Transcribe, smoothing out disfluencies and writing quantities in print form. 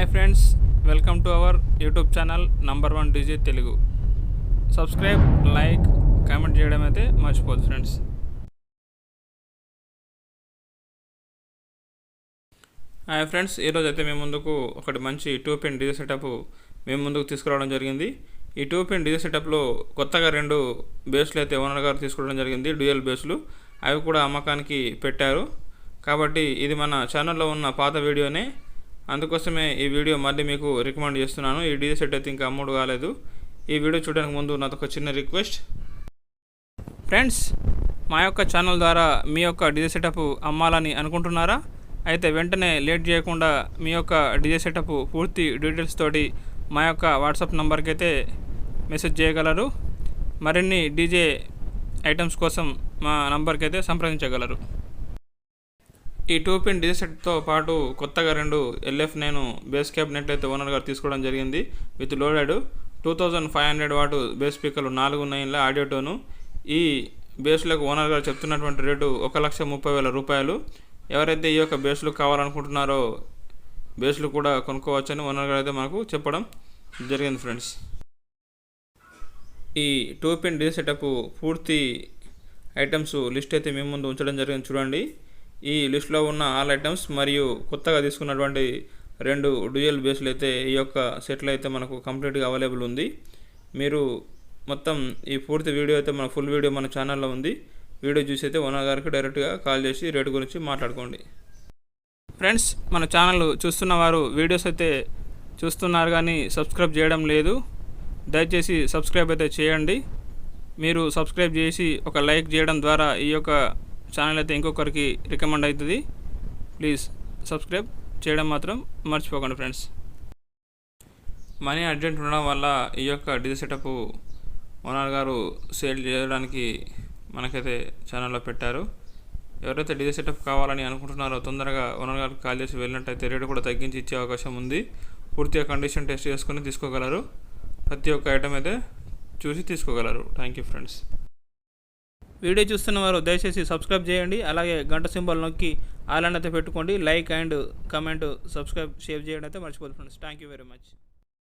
Hi friends, welcome to our YouTube channel number 1 DJ Telugu. Subscribe, like, comment చేయడం అయితే మర్చిపోదు friends. Hi friends, ఈరోజు అయితే మేము ముందుకు ఒకటి మంచి 2 పిన్ డీజే సెటప్ మేము ముందుకు తీసుకురావడం జరిగింది. ఈ 2 పిన్ డీజే సెటప్లో కొత్తగా 2 బేస్లు అయితే ఓనర్ గారు తీసుకోవడం జరిగింది, డ్యూయల్ బేస్లు. అవి కూడా అమ్మకానికి పెట్టారు. కాబట్టి ఇది మన ఛానల్లో ఉన్న పాత వీడియోనే, అందుకోసమే ఈ వీడియో మళ్ళీ మీకు రికమెండ్ చేస్తున్నాను. ఈ డీజే సెట్ అయితే ఇంకా అమ్ముడు కాలేదు. ఈ వీడియో చూడడానికి ముందు నాది ఒక చిన్న రిక్వెస్ట్ ఫ్రెండ్స్, మా యొక్క ఛానల్ ద్వారా మీ యొక్క డీజే సెటప్ అమ్మాలని అనుకుంటున్నారా? అయితే వెంటనే లేట్ చేయకుండా మీ యొక్క డీజే సెటప్ పూర్తి డీటెయిల్స్ తోటి మా యొక్క వాట్సాప్ నంబర్కి అయితే మెసేజ్ చేయగలరు. మరిన్ని డీజే ఐటమ్స్ కోసం మా నంబర్కి అయితే సంప్రదించగలరు. ఈ 2 పిన్ డీజే సెట్తో పాటు కొత్తగా 2 LF9 బేస్ క్యాబినెట్లు అయితే ఓనర్ గారు తీసుకోవడం జరిగింది. విత్ లోడెడ్ 2500 వాట్ బేస్ స్పీకర్లు 4 9 ఆడియో టోను. ఈ బేస్లకు ఓనర్ గారు చెప్తున్నటువంటి రేటు 1,30,000 రూపాయలు. ఎవరైతే ఈ యొక్క బేస్లు కావాలనుకుంటున్నారో బేస్లు కూడా కొనుక్కోవచ్చని ఓనర్ గారు అయితే మనకు చెప్పడం జరిగింది ఫ్రెండ్స్. ఈ 2 పిన్ డీజే సెటప్ పూర్తి ఐటమ్స్ లిస్ట్ అయితే మేము ముందు ఉంచడం జరిగింది, చూడండి. ఈ లిస్ట్లో ఉన్న ఆల్ ఐటమ్స్ మరియు కొత్తగా తీసుకున్నటువంటి 2 డ్యూయల్ బేస్లు అయితే ఈ యొక్క సెట్లు అయితే మనకు కంప్లీట్గా అవైలబుల్ ఉంది. మీరు మొత్తం ఈ పూర్తి వీడియో అయితే మన ఫుల్ వీడియో మన ఛానల్లో ఉంది. వీడియో చూసి అయితే ఓనర్ గారికి డైరెక్ట్గా కాల్ చేసి రేటు గురించి మాట్లాడుకోండి. ఫ్రెండ్స్, మన ఛానల్ చూస్తున్న వారు వీడియోస్ అయితే చూస్తున్నారు కానీ సబ్స్క్రైబ్ చేయడం లేదు. దయచేసి సబ్స్క్రైబ్ అయితే చేయండి. మీరు సబ్స్క్రైబ్ చేసి ఒక లైక్ చేయడం ద్వారా ఈ యొక్క ఛానల్ అయితే ఇంకొకరికి రికమెండ్ అవుతుంది. ప్లీజ్ సబ్స్క్రైబ్ చేయడం మాత్రం మర్చిపోకండి ఫ్రెండ్స్. మనీ అర్జెంట్ ఉండడం వల్ల ఈ యొక్క డీజే సెటప్ ఓనర్ గారు సేల్ చేయడానికి మనకైతే ఛానల్లో పెట్టారు. ఎవరైతే డీజే సెటప్ కావాలని అనుకుంటున్నారో తొందరగా ఓనర్ గారికి కాల్ చేసి వెళ్ళినట్టయితే రేటు కూడా తగ్గించి ఇచ్చే అవకాశం ఉంది. పూర్తిగా కండిషన్ టెస్ట్ చేసుకొని తీసుకోగలరు. ప్రతి ఒక్క ఐటమ్ అయితే చూసి తీసుకోగలరు. Thank you friends. వీడియో చూస్తున్న వారు దయచేసి సబ్స్క్రైబ్ చేయండి. అలాగే గంట సింబల్ నొక్కి ఆల్ అని అయితే పెట్టుకోండి. Like and comment, subscribe, share చేయడం అయితే మర్చిపోదు friends. Thank you very much.